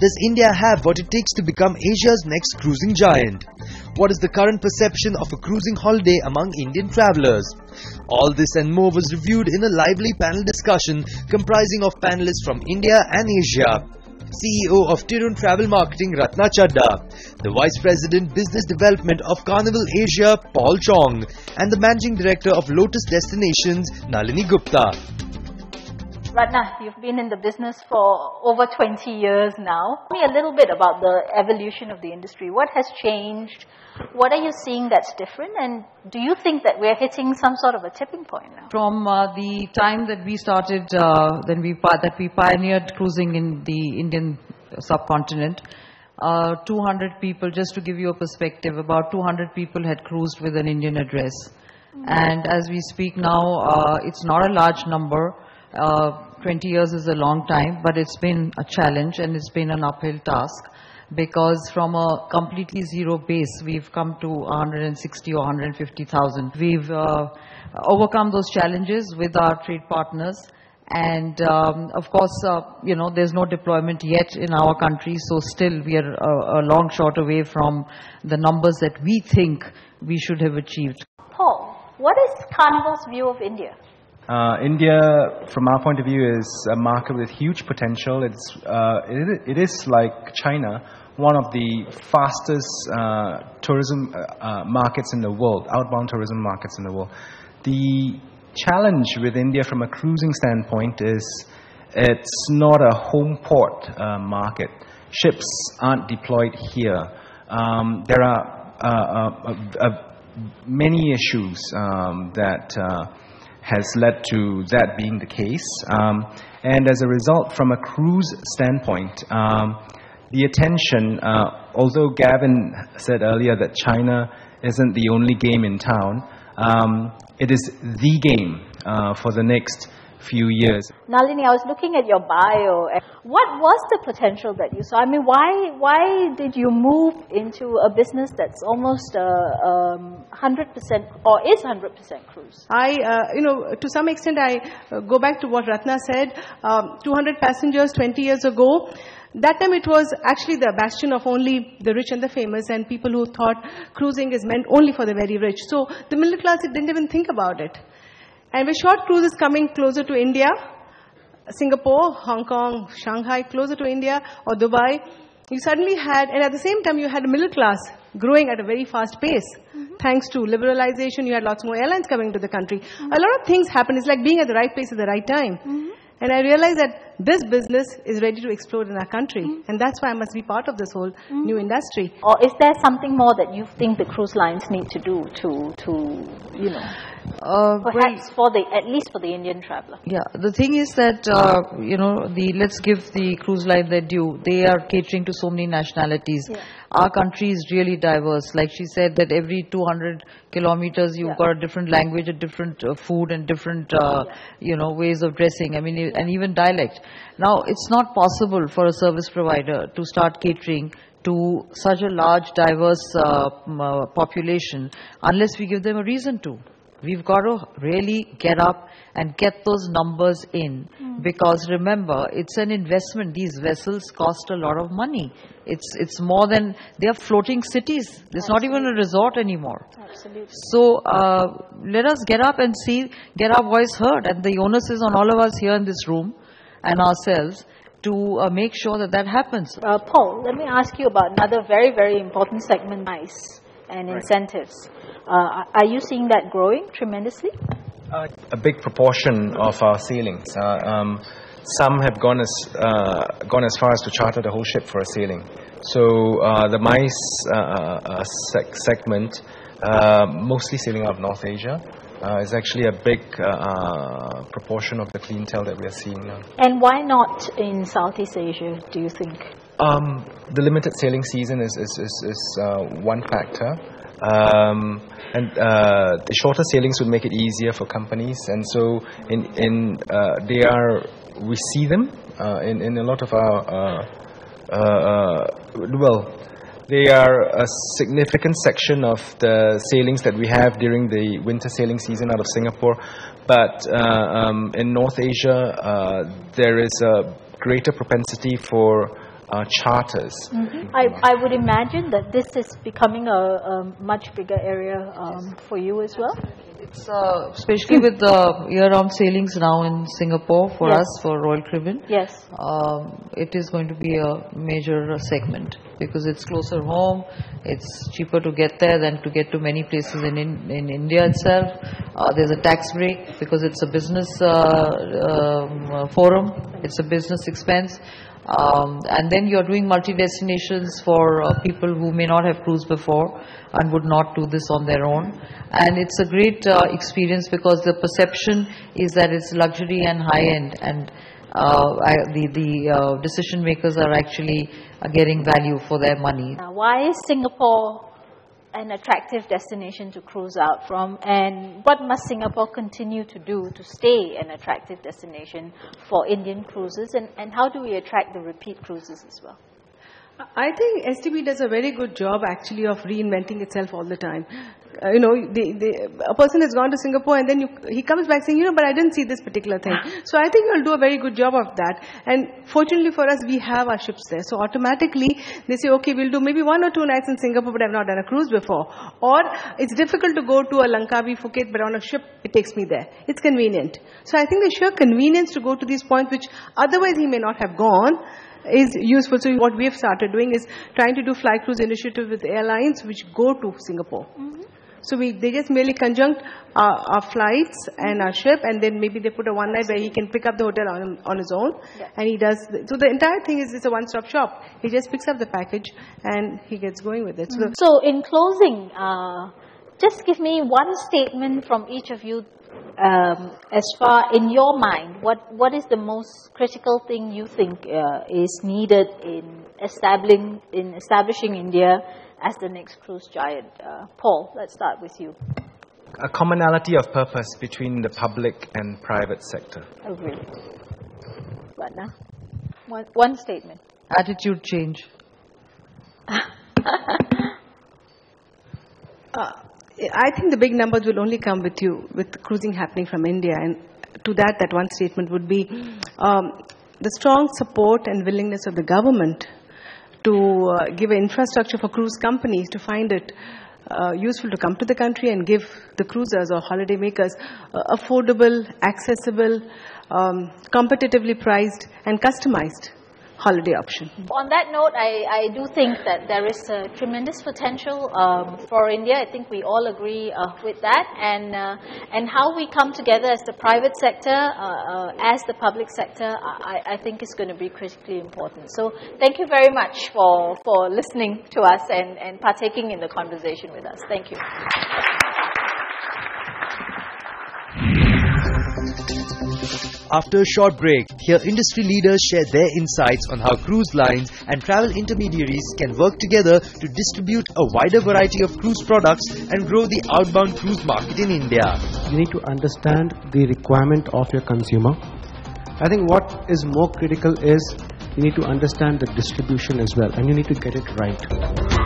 Does India have what it takes to become Asia's next cruising giant? What is the current perception of a cruising holiday among Indian travellers? All this and more was reviewed in a lively panel discussion comprising of panelists from India and Asia. CEO of Tirun Travel Marketing Ratna Chadda, the Vice President Business Development of Carnival Asia Paul Chong, and the Managing Director of Lotus Destinations Nalini Gupta. Ratna, you've been in the business for over 20 years now. Tell me a little bit about the evolution of the industry. What has changed? What are you seeing that's different? And do you think that we're hitting some sort of a tipping point now? From the time that we started, that we pioneered cruising in the Indian subcontinent, 200 people, just to give you a perspective, about 200 people had cruised with an Indian address. And as we speak now, it's not a large number. 20 years is a long time, but it's been a challenge and it's been an uphill task, because from a completely zero base, we've come to 160 or 150,000. We've overcome those challenges with our trade partners. And of course, there's no deployment yet in our country, so still we are a long shot away from the numbers that we think we should have achieved. Paul, what is Carnival's view of India? India, from our point of view, is a market with huge potential. It is like China, one of the fastest tourism markets in the world, outbound tourism markets in the world. The challenge with India from a cruising standpoint is it's not a home port market. Ships aren't deployed here. There are many issues that has led to that being the case. And as a result, from a cruise standpoint, the attention, although Gavin said earlier that China isn't the only game in town, it is the game for the next few years. Nalini, I was looking at your bio. What was the potential that you saw? I mean, why did you move into a business that's almost 100% or is 100% cruise? To some extent, I go back to what Ratna said. 200 passengers 20 years ago. That time it was actually the bastion of only the rich and the famous, and people who thought cruising is meant only for the very rich. So the middle class didn't even think about it. And with short cruises coming closer to India, Singapore, Hong Kong, Shanghai, closer to India, or Dubai, you suddenly had, and at the same time you had a middle class growing at a very fast pace. Thanks to liberalization, you had lots more airlines coming to the country. A lot of things happened. It's like being at the right place at the right time. And I realized that this business is ready to explode in our country. And that's why I must be part of this whole new industry. Or is there something more that you think the cruise lines need to do to perhaps at least for the Indian traveller? Yeah, the thing is that, let's give the cruise line their due. They are catering to so many nationalities. Yeah. Our country is really diverse. Like she said, that every 200 kilometers you've got a different language, a different food, and different, ways of dressing. I mean, and even dialect. Now, it's not possible for a service provider to start catering to such a large, diverse population unless we give them a reason to. We've got to really get up and get those numbers in, because remember, it's an investment. These vessels cost a lot of money. It's more than, they are floating cities. It's not even a resort anymore. Absolutely. So let us get up and get our voice heard. And the onus is on all of us here in this room and ourselves to make sure that happens. Paul, let me ask you about another very, very important segment, MICE and incentives. Are you seeing that growing tremendously? A big proportion of our sailings. Some have gone as far as to charter the whole ship for a sailing. So the MICE segment, mostly sailing out of North Asia, is actually a big proportion of the clientele that we are seeing now. And why not in Southeast Asia, do you think? The limited sailing season is one factor. And the shorter sailings would make it easier for companies, and so we see them in a lot of our they are a significant section of the sailings that we have during the winter sailing season out of Singapore. But in North Asia, there is a greater propensity for charters. I would imagine that this is becoming a much bigger area for you as well. It's especially with the year-round sailings now in Singapore for Yes. us, for Royal Caribbean. Yes. It is going to be a major segment because it's closer home. It's cheaper to get there than to get to many places in India itself. There's a tax break because it's a business forum. It's a business expense. And then you're doing multi-destinations for people who may not have cruised before and would not do this on their own. And it's a great experience because the perception is that it's luxury and high-end, and the decision makers are actually getting value for their money. Why is Singapore an attractive destination to cruise out from, and what must Singapore continue to do to stay an attractive destination for Indian cruises, and how do we attract the repeat cruises as well? I think STB does a very good job actually of reinventing itself all the time. A person has gone to Singapore and then he comes back saying, but I didn't see this particular thing. So I think you'll do a very good job of that. And fortunately for us, we have our ships there. So automatically they say, okay, we'll do maybe 1 or 2 nights in Singapore, but I've not done a cruise before. Or it's difficult to go to a Langkawi, Phuket, but on a ship, it takes me there. It's convenient. So I think the sheer convenience to go to these points, which otherwise he may not have gone, is useful. So what we have started doing is trying to do fly cruise initiative with airlines which go to Singapore. So they just merely conjunct our flights and our ship, and then maybe they put a one night where he can pick up the hotel on his own, and he does. So the entire thing is it's a one-stop shop. He just picks up the package and he gets going with it. So in closing, just give me one statement from each of you. As far in your mind, what is the most critical thing you think is needed in establishing India as the next cruise giant? Paul, let's start with you. A commonality of purpose between the public and private sector. Agreed. Ratna, one statement. Attitude change. I think the big numbers will only come with cruising happening from India, and to that one statement would be the strong support and willingness of the government to give an infrastructure for cruise companies to find it useful to come to the country and give the cruisers or holiday makers affordable, accessible, competitively priced and customized holiday option. On that note, I do think that there is a tremendous potential for India. I think we all agree with that, and how we come together as the private sector, as the public sector, I think is going to be critically important. So thank you very much for listening to us and partaking in the conversation with us. Thank you. After a short break, here industry leaders share their insights on how cruise lines and travel intermediaries can work together to distribute a wider variety of cruise products and grow the outbound cruise market in India. You need to understand the requirement of your consumer. I think what is more critical is you need to understand the distribution as well, and you need to get it right.